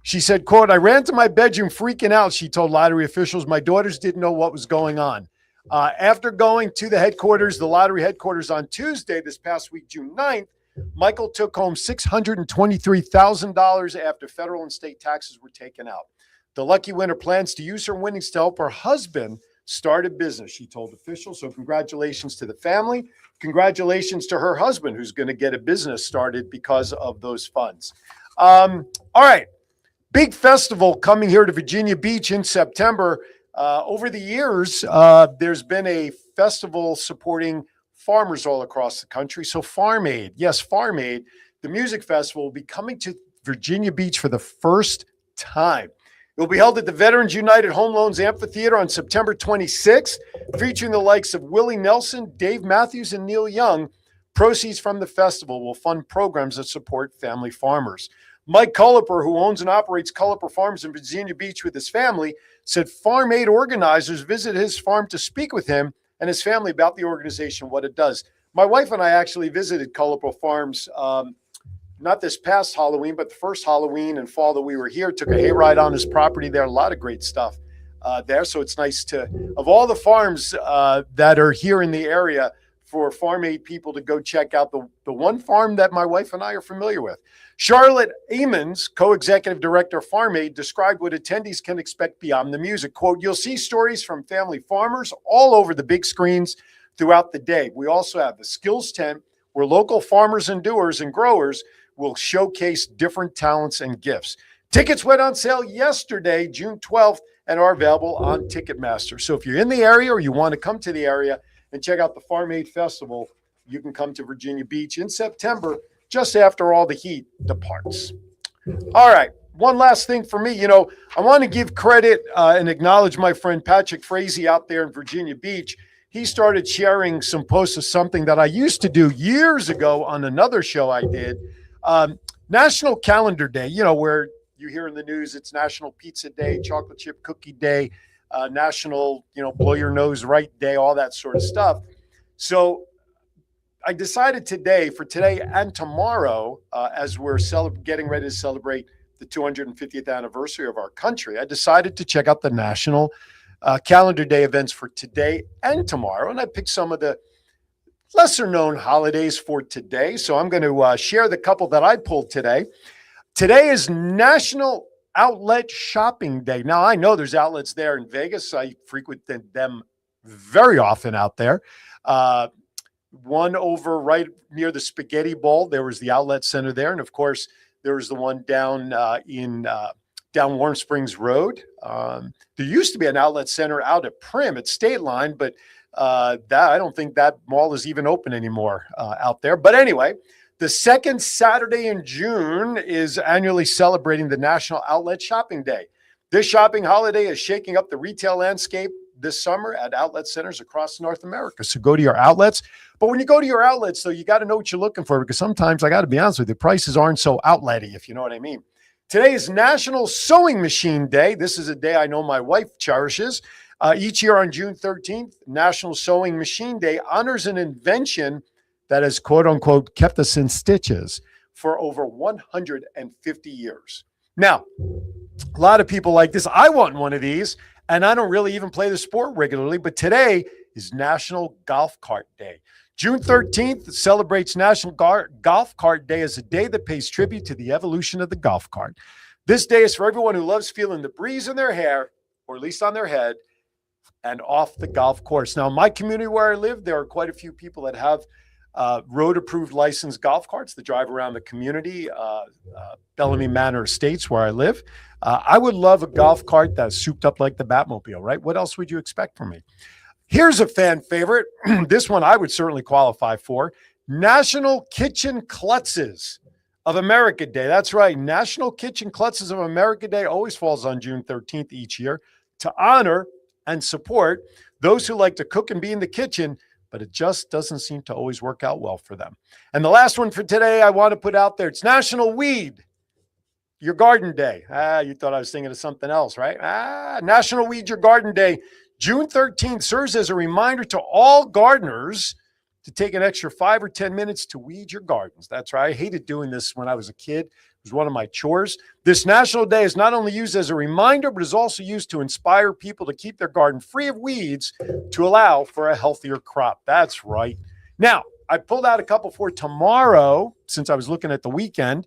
S2: She said, quote, I ran to my bedroom freaking out, she told lottery officials. My daughters didn't know what was going on. After going to the headquarters, the lottery headquarters on Tuesday, this past week, June 9th, Michael took home $623,000 after federal and state taxes were taken out. The lucky winner plans to use her winnings to help her husband start a business, she told officials. So congratulations to the family. Congratulations to her husband, who's going to get a business started because of those funds. All right. Big festival coming here to Virginia Beach in September. Over the years, there's been a festival supporting farmers all across the country. So Farm Aid, yes, Farm Aid, the music festival will be coming to Virginia Beach for the first time. It will be held at the Veterans United Home Loans Amphitheater on September 26th, featuring the likes of Willie Nelson, Dave Matthews, and Neil Young. Proceeds from the festival will fund programs that support family farmers. Mike Culliper, who owns and operates Culliper Farms in Virginia Beach with his family, said Farm Aid organizers visited his farm to speak with him and his family about the organization, what it does. My wife and I actually visited Culliper Farms, not this past Halloween, but the first Halloween and fall that we were here, took a hayride on his property there. A lot of great stuff there. So it's nice to, of all the farms that are here in the area, for Farm Aid people to go check out the one farm that my wife and I are familiar with. Charlotte Amons, co-executive director of Farm Aid, described what attendees can expect beyond the music. Quote, you'll see stories from family farmers all over the big screens throughout the day. We also have the Skills Tent, where local farmers and doers and growers will showcase different talents and gifts. Tickets went on sale yesterday, June 12th, and are available on Ticketmaster. So if you're in the area or you want to come to the area and check out the Farm Aid Festival, you can come to Virginia Beach in September, just after all the heat departs. All right, one last thing for me. You know, I want to give credit and acknowledge my friend Patrick Frazee out there in Virginia Beach. He started sharing some posts of something that I used to do years ago on another show I did. National Calendar Day, you know, where you hear in the news it's National Pizza Day, Chocolate Chip Cookie Day, National, you know, Blow Your Nose Right Day, all that sort of stuff. So I decided today and tomorrow, as we're getting ready to celebrate the 250th anniversary of our country, I decided to check out the National Calendar Day events for today and tomorrow. And I picked some of the lesser known holidays for today. So I'm going to share the couple that I pulled today. Today is National Outlet Shopping Day. Now, I know there's outlets there in Vegas. I frequent them very often out there. One over right near the Spaghetti Bowl. There was the outlet center there. And of course, there was the one down down Warm Springs Road. There used to be an outlet center out at Prim at State Line, but that I don't think that mall is even open anymore out there. But anyway, the second Saturday in June is annually celebrating the National Outlet Shopping Day. This shopping holiday is shaking up the retail landscape this summer at outlet centers across North America. So go to your outlets. But when you go to your outlets, though, you got to know what you're looking for, because sometimes, I got to be honest with you, prices aren't so outletty, if you know what I mean. Today is National Sewing Machine Day. This is a day I know my wife cherishes. Each year on June 13th, National Sewing Machine Day honors an invention that has, quote unquote, kept us in stitches for over 150 years. Now, a lot of people like this. I want one of these, and I don't really even play the sport regularly, but today is National Golf Cart Day. June 13th celebrates National Golf Cart Day as a day that pays tribute to the evolution of the golf cart. This day is for everyone who loves feeling the breeze in their hair, or at least on their head, and off the golf course. Now, in my community where I live, there are quite a few people that have road-approved licensed golf carts that drive around the community, Bellamy Manor Estates, where I live. I would love a golf cart that's souped up like the Batmobile, right? What else would you expect from me? Here's a fan favorite. This one I would certainly qualify for. National Kitchen Klutzes of America Day. That's right. National Kitchen Klutzes of America Day always falls on June 13th each year to honor and support those who like to cook and be in the kitchen, but it just doesn't seem to always work out well for them. And the last one for today I want to put out there, it's National Weed Your Garden Day. You thought I was thinking of something else, right? National Weed Your Garden Day. June 13th serves as a reminder to all gardeners to take an extra 5 or 10 minutes to weed your gardens. That's right. I hated doing this when I was a kid. It was one of my chores. This National Day is not only used as a reminder, but is also used to inspire people to keep their garden free of weeds to allow for a healthier crop. That's right. Now, I pulled out a couple for tomorrow since I was looking at the weekend.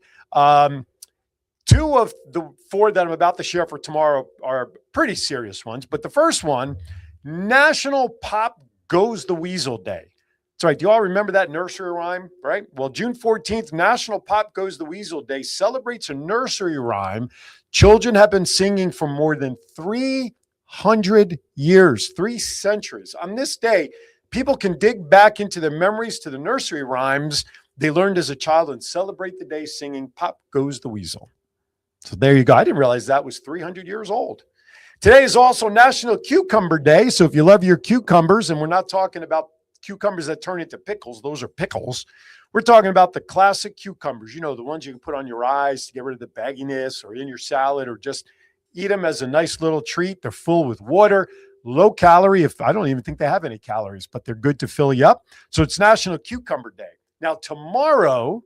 S2: Two of the four that I'm about to share for tomorrow are pretty serious ones. But the first one, National Pop Goes the Weasel Day. That's right. Do you all remember that nursery rhyme, right? Well, June 14th, National Pop Goes the Weasel Day celebrates a nursery rhyme children have been singing for more than 300 years, 3 centuries. On this day, people can dig back into their memories to the nursery rhymes they learned as a child and celebrate the day singing Pop Goes the Weasel. So there you go. I didn't realize that was 300 years old. Today is also National Cucumber Day. So if you love your cucumbers, and we're not talking about cucumbers that turn into pickles, those are pickles. We're talking about the classic cucumbers, you know, the ones you can put on your eyes to get rid of the bagginess, or in your salad, or just eat them as a nice little treat. They're full with water, low calorie. If I don't even think they have any calories, but they're good to fill you up. So it's National Cucumber Day. Now, tomorrow,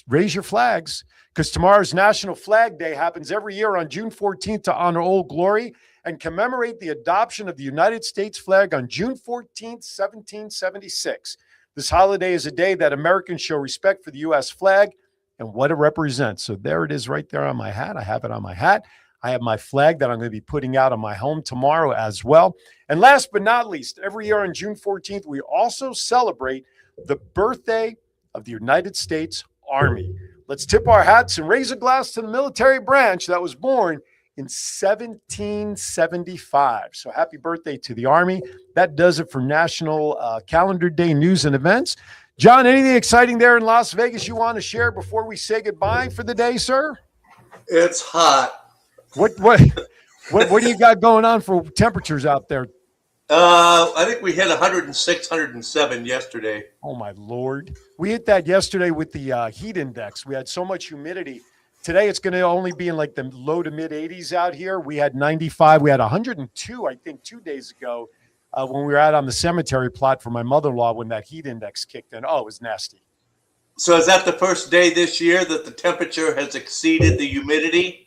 S2: raise your flags, because tomorrow's National Flag Day happens every year on June 14th to honor Old Glory and commemorate the adoption of the United States flag on June 14th, 1776. This holiday is a day that Americans show respect for the U.S. flag and what it represents. So there it is right there on my hat. I have it on my hat. I have my flag that I'm going to be putting out on my home tomorrow as well. And last but not least, every year on June 14th, we also celebrate the birthday of the United States Army. Let's tip our hats and raise a glass to the military branch that was born in 1775. So happy birthday to the Army. That does it for National Calendar Day news and events. John, anything exciting there in Las Vegas you want to share before we say goodbye for the day, sir?
S11: It's hot.
S2: What do you got going on for temperatures out there?
S11: I think we hit 106, 107 yesterday.
S2: Oh, my Lord. We hit that yesterday with the heat index. We had so much humidity. Today, it's going to only be in like the low to mid 80s out here. We had 95. We had 102, I think, 2 days ago when we were out on the cemetery plot for my mother-in-law when that heat index kicked in. Oh, it was nasty.
S11: So is that the first day this year that the temperature has exceeded the humidity?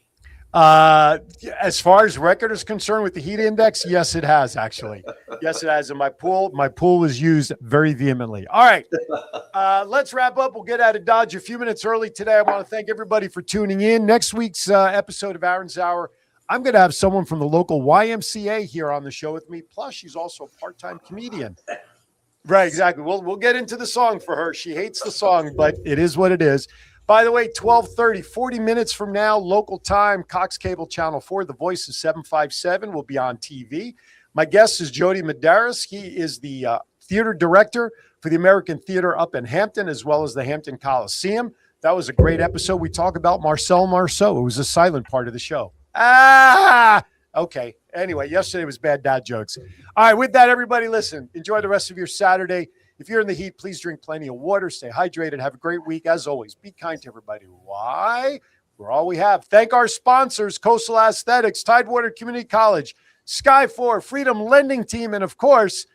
S2: As far as record is concerned with the heat index, yes, it has actually. Yes, it has. And my pool was used very vehemently. All right. Let's wrap up. We'll get out of Dodge a few minutes early today. I want to thank everybody for tuning in. Next week's episode of Aaron's Hour, I'm going to have someone from the local YMCA here on the show with me. Plus, she's also a part-time comedian. Right, exactly. We'll get into the song for her. She hates the song, but it is what it is. By the way, 12:30, 40 minutes from now, local time, Cox Cable Channel 4, The Voice of 757 will be on TV. My guest is Jody Medeiros. He is the theater director for the American Theater up in Hampton, as well as the Hampton Coliseum. That was a great episode. We talk about Marcel Marceau. It was a silent part of the show. Okay. Anyway, yesterday was bad dad jokes. All right, with that, everybody, listen, enjoy the rest of your Saturday. If you're in the heat, please drink plenty of water, stay hydrated, have a great week. As always, be kind to everybody. Why? We're all we have. Thank our sponsors, Coastal Aesthetics, Tidewater Community College, Sky 4, Freedom Lending Team, and of course,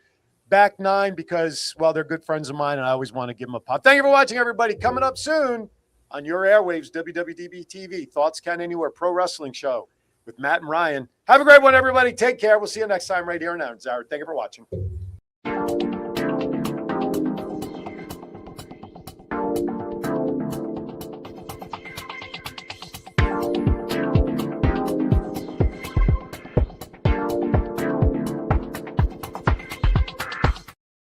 S2: Back 9, because, well, they're good friends of mine, and I always want to give them a pop. Thank you for watching, everybody. Coming up soon on your airwaves, WWDB TV, Thoughts Count Anywhere Pro Wrestling Show with Matt and Ryan. Have a great one, everybody. Take care. We'll see you next time right here on Aaron Zara. Thank you for watching.